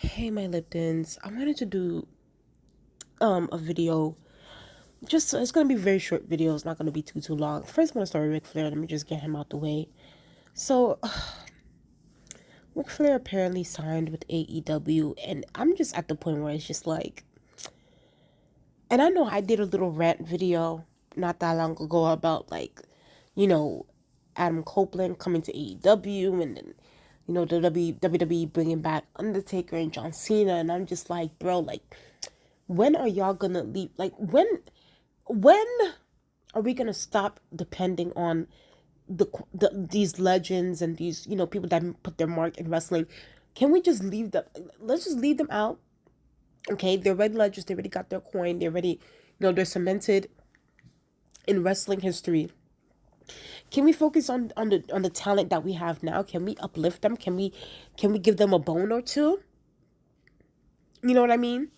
Hey, my Liptons. I wanted to do a video. Just it's gonna be very short video. It's not gonna be too long. First, I'm gonna start with Ric Flair. Let me just get him out the way. So, Ric Flair apparently signed with AEW, and I'm just at the point where it's just like, and I know I did a little rant video not that long ago about like, you know, Adam Copeland coming to AEW, and then the WWE bringing back Undertaker and John Cena, and I'm just like, bro, like, when are y'all gonna leave? Like, when are we gonna stop depending on these legends and these people that put their mark in wrestling? Can we just leave them? Let's just leave them out. Okay, they're already legends. They already got their coin. They're already, they're cemented in wrestling history. Can we focus on the talent that we have now? Can we uplift them? Can we give them a bone or two? You know what I mean?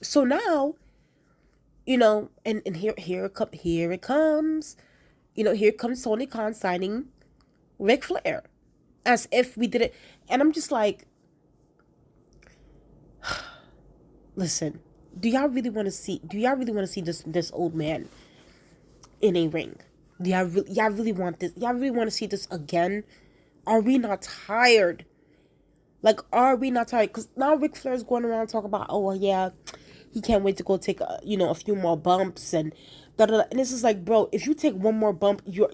So now, and here it comes. Here comes Tonykhan signing Ric Flair, as if we did it. And I'm just like, listen, do y'all really want to see? Do y'all really want to see this old man in a ring? Do y'all really want this? Y'all really want to see this again? Are we not tired? Like, are we not tired? Because now Ric Flair is going around talking about, oh, well, yeah, he can't wait to go take a few more bumps and da da da. And this is like, bro, if you take one more bump, you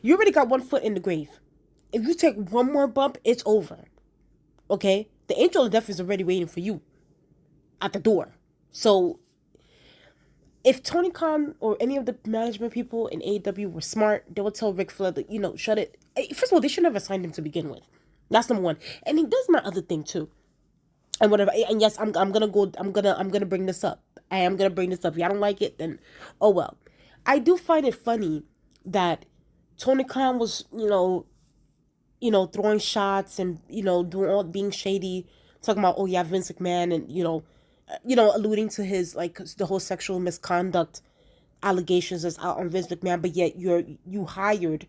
already got one foot in the grave. If you take one more bump, it's over. Okay, the angel of death is already waiting for you at the door. So if Tony Khan or any of the management people in AEW were smart, they would tell Ric Flair that, shut it. First of all, they should never signed him to begin with. That's number one. And he does my other thing too. And whatever. And yes, I'm gonna bring this up. I am gonna bring this up. If y'all don't like it, then oh well. I do find it funny that Tony Khan was, throwing shots and, doing all being shady, talking about, oh yeah, Vince McMahon, and alluding to his, like, the whole sexual misconduct allegations that's out on Vince McMahon, but yet you hired,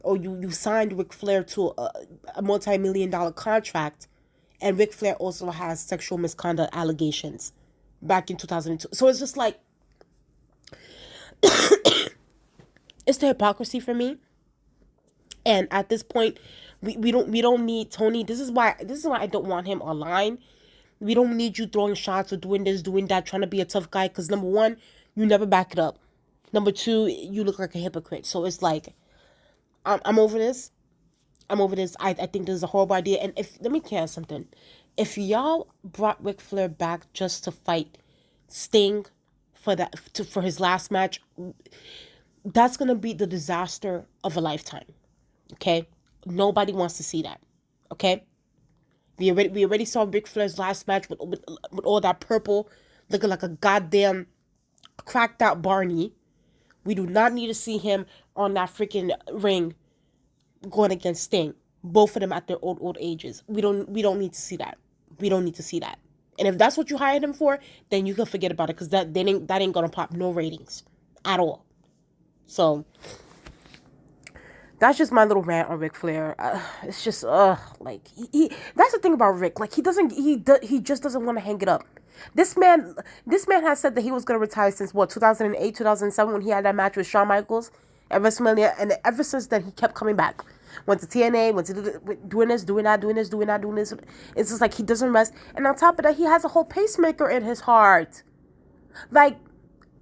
or you signed Ric Flair to a multi-million-dollar contract, and Ric Flair also has sexual misconduct allegations back in 2002. So it's just like, it's the hypocrisy for me. And at this point, we don't need Tony. This is why I don't want him online. We don't need you throwing shots or doing this, doing that, trying to be a tough guy. Because number one, you never back it up. Number two, you look like a hypocrite. So it's like, I'm over this. I'm over this. I think this is a horrible idea. And let me tell you something. If y'all brought Ric Flair back just to fight Sting for his last match, that's gonna be the disaster of a lifetime. Okay, nobody wants to see that. Okay, we already saw Ric Flair's last match with all that purple, looking like a goddamn cracked out Barney. We do not need to see him on that freaking ring going against Sting. Both of them at their old ages. We don't need to see that. We don't need to see that. And if that's what you hired him for, then you can forget about it, because that ain't gonna pop no ratings at all. So that's just my little rant on Ric Flair. It's just like he that's the thing about Rick. Like, he just doesn't want to hang it up. This man has said that he was gonna retire since what, 2008, 2007, when he had that match with Shawn Michaels at WrestleMania, and ever since then he kept coming back. Went to TNA, went to doing this, doing that, doing this, doing that, doing this. It's just like he doesn't rest. And on top of that, he has a whole pacemaker in his heart. Like,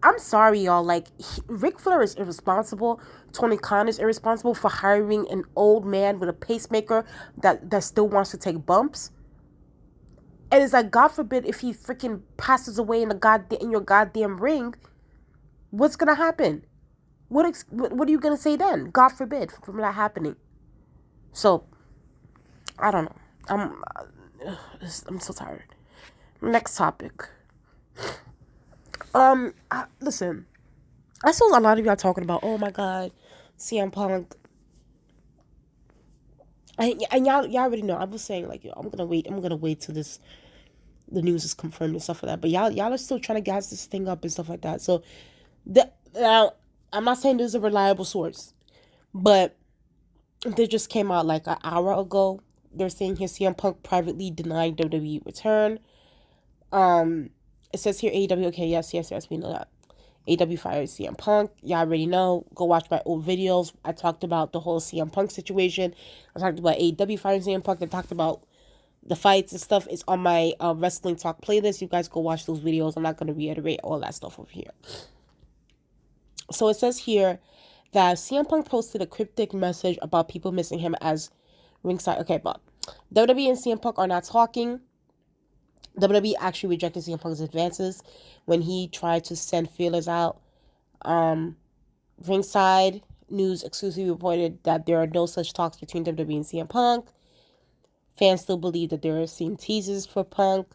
I'm sorry, y'all. Like, Ric Flair is irresponsible. Tony Khan is irresponsible for hiring an old man with a pacemaker that still wants to take bumps. And it's like, God forbid, if he freaking passes away in your goddamn ring, what's gonna happen? What are you gonna say then? God forbid from that happening. So, I don't know. I'm so tired. Next topic. Listen. I saw a lot of y'all talking about, oh my God, cmpunk. And y'all already know. I was saying, like, yo, I'm gonna wait till the news is confirmed and stuff like that. But y'all are still trying to gas this thing up and stuff like that. So now, I'm not saying this is a reliable source, but they just came out like an hour ago they're saying here CM Punk privately denied WWE return. It says here AEW. Okay, yes, we know that. AEW fired CM Punk. Y'all already know. Go watch my old videos. I talked about the whole CM Punk situation. I talked about AEW firing CM Punk. I talked about the fights and stuff. It's on my Wrestling Talk playlist. You guys go watch those videos. I'm not going to reiterate all that stuff over here. So it says here that CM Punk posted a cryptic message about people missing him as ringside. Okay, but WWE and CM Punk are not talking. WWE actually rejected CM Punk's advances when he tried to send feelers out. Ringside News exclusively reported that there are no such talks between WWE and CM Punk. Fans still believe that there are seen teasers for Punk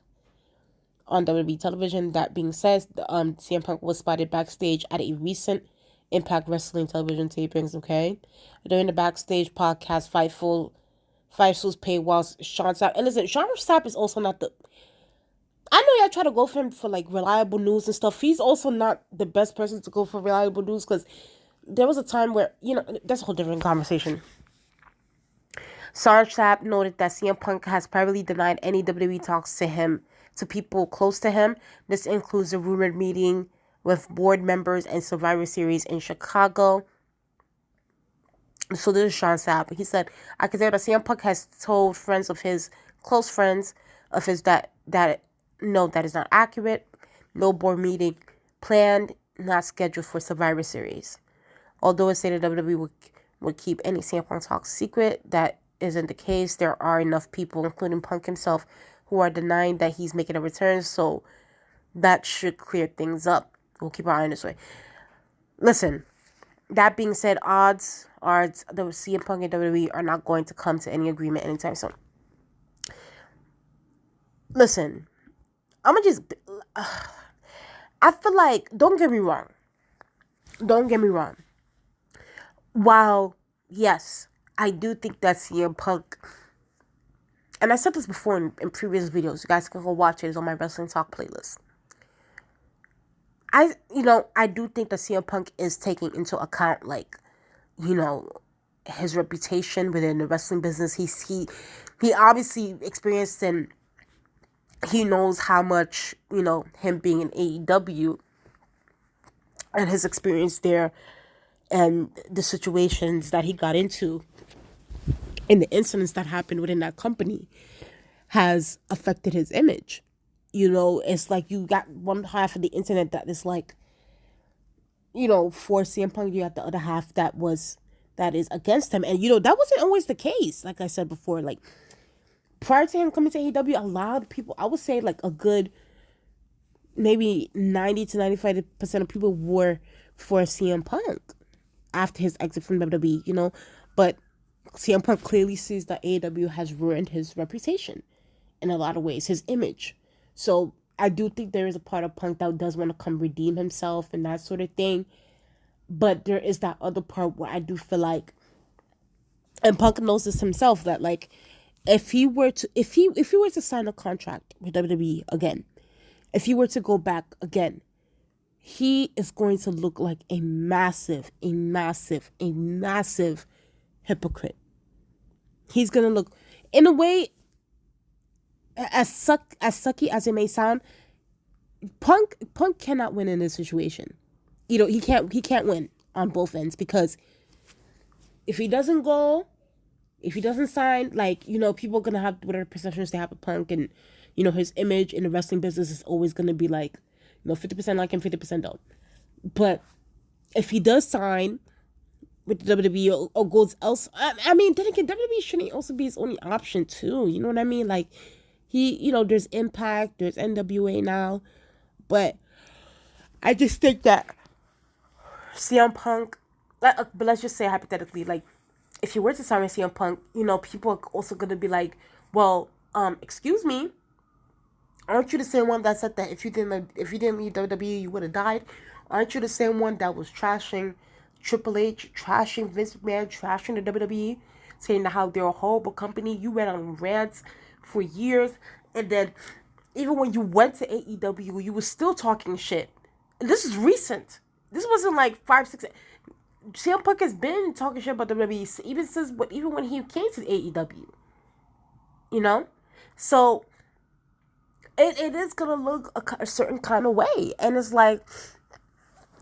on WWE television. That being said, CM Punk was spotted backstage at a recent Impact Wrestling television tapings, okay? During the backstage podcast, Fightful's paywalls, Sean Sapp. And listen, Sean Sapp is also not the... I know y'all try to go for him for, like, reliable news and stuff. He's also not the best person to go for reliable news because there was a time where, you know, that's a whole different conversation. Sean Sapp noted that CM Punk has privately denied any WWE talks to people close to him. This includes a rumored meeting with board members and Survivor Series in Chicago. So this is Sean Sapp. He said, I consider that CM Punk has told friends of his, close friends of his, that no, that is not accurate. No board meeting planned, not scheduled for Survivor Series. Although it stated WWE would keep any CM Punk talks secret, that isn't the case. There are enough people, including Punk himself, who are denying that he's making a return, so that should clear things up. We'll keep our eye on this way. Listen, that being said, odds are the CM Punk and WWE are not going to come to any agreement anytime soon. Listen, I'm gonna just... I feel like, don't get me wrong. While, yes, I do think that CM Punk... And I said this before in previous videos. You guys can go watch it. It's on my Wrestling Talk playlist. I do think that CM Punk is taking into account, like, you know, his reputation within the wrestling business. He obviously experienced, and he knows how much, you know, him being in AEW and his experience there and the situations that he got into and the incidents that happened within that company has affected his image. You know, it's like you got one half of the internet that is like, you know, for CM Punk, you got the other half that is against him. And, you know, that wasn't always the case. Like I said before, like, prior to him coming to AEW, a lot of people, I would say like a good maybe 90 to 95% of people were for CM Punk after his exit from WWE, you know. But CM Punk clearly sees that AEW has ruined his reputation in a lot of ways, his image. So I do think there is a part of Punk that does want to come redeem himself and that sort of thing. But there is that other part where I do feel like, and Punk knows this himself, that like if he were to sign a contract with WWE again, if he were to go back again, he is going to look like a massive hypocrite. He's gonna look, in a way, as sucky as it may sound, Punk cannot win in this situation. You know, he can't win on both ends, because if he doesn't sign, like, you know, people are gonna have whatever perceptions they have of Punk, and, you know, his image in the wrestling business is always gonna be like, you know, 50% like him, 50% don't. But if he does sign with WWE or goes else, I mean, then again, WWE shouldn't also be his only option too. You know what I mean? Like, you know, there's Impact, there's NWA now, but I just think that CM Punk, but let's just say hypothetically, like, if you were to sign with CM Punk, you know, people are also gonna be like, well, excuse me, aren't you the same one that said that if you didn't leave WWE, you would have died? Aren't you the same one that was trashing Triple H, trashing Vince McMahon, trashing the WWE, saying how they're a horrible company? You went on rants for years, and then even when you went to AEW, you were still talking shit. And this is recent. This wasn't like 5, 6. CM Punk has been talking shit about WWE even when he came to AEW. you know? So it is gonna look a certain kind of way. And it's like,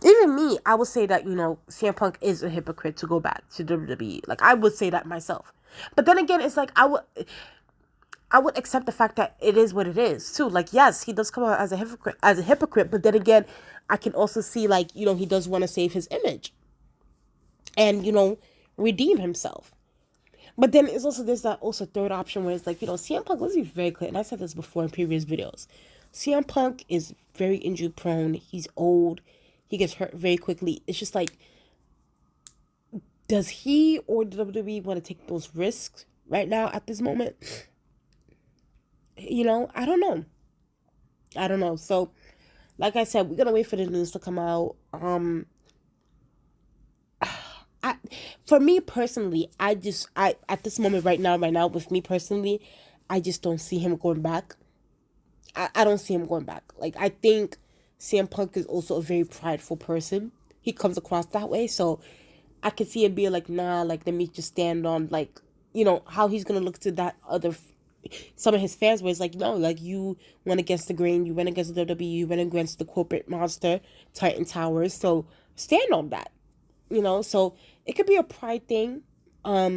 even me, I would say that, CM Punk is a hypocrite to go back to WWE. Like, I would say that myself. But then again, it's like, I would accept the fact that it is what it is too. Like, yes, he does come out as a hypocrite, but then again, I can also see, like, he does want to save his image and, redeem himself. But then there's that also third option where it's like, CM Punk, let's be very clear, and I said this before in previous videos. CM Punk is very injury prone. He's old. He gets hurt very quickly. It's just like, does he or the WWE want to take those risks right now at this moment? I don't know. I don't know. So, like I said, we're gonna wait for the news to come out. For me personally, I at this moment right now, with me personally, I just don't see him going back. I don't see him going back. Like, I think CM Punk is also a very prideful person. He comes across that way, so I could see it being like, nah, like, let me just stand on, like, how he's gonna look to that some of his fans, where it's like, no, like, you went against the grain, you went against the WWE, you went against the corporate monster, Titan Towers, so stand on that, so it could be a pride thing. For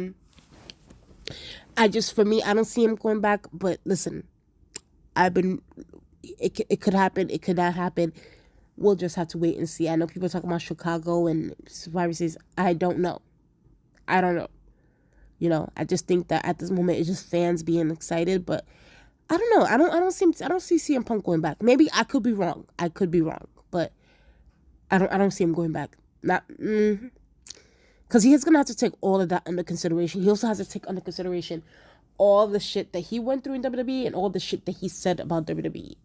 me, I don't see him going back, but listen, it could happen, it could not happen. We'll just have to wait and see. I know people talking about Chicago and Survivor Series. I don't know. I just think that at this moment it's just fans being excited, but I don't know. I don't see CM Punk going back. Maybe I could be wrong. But I don't see him going back. Not because he's gonna have to take all of that under consideration. He also has to take under consideration all the shit that he went through in WWE and all the shit that he said about WWE.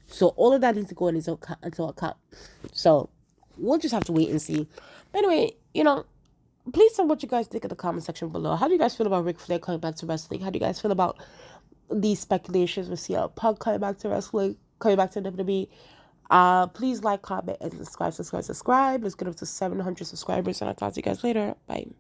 So all of that needs to go into account. So we'll just have to wait and see. But anyway, please tell what you guys think in the comment section below. How do you guys feel about Ric Flair coming back to wrestling? How do you guys feel about these speculations with CM Punk coming back to wrestling, coming back to WWE? Please like, comment, and subscribe. Let's get up to 700 subscribers, and I'll talk to you guys later. Bye.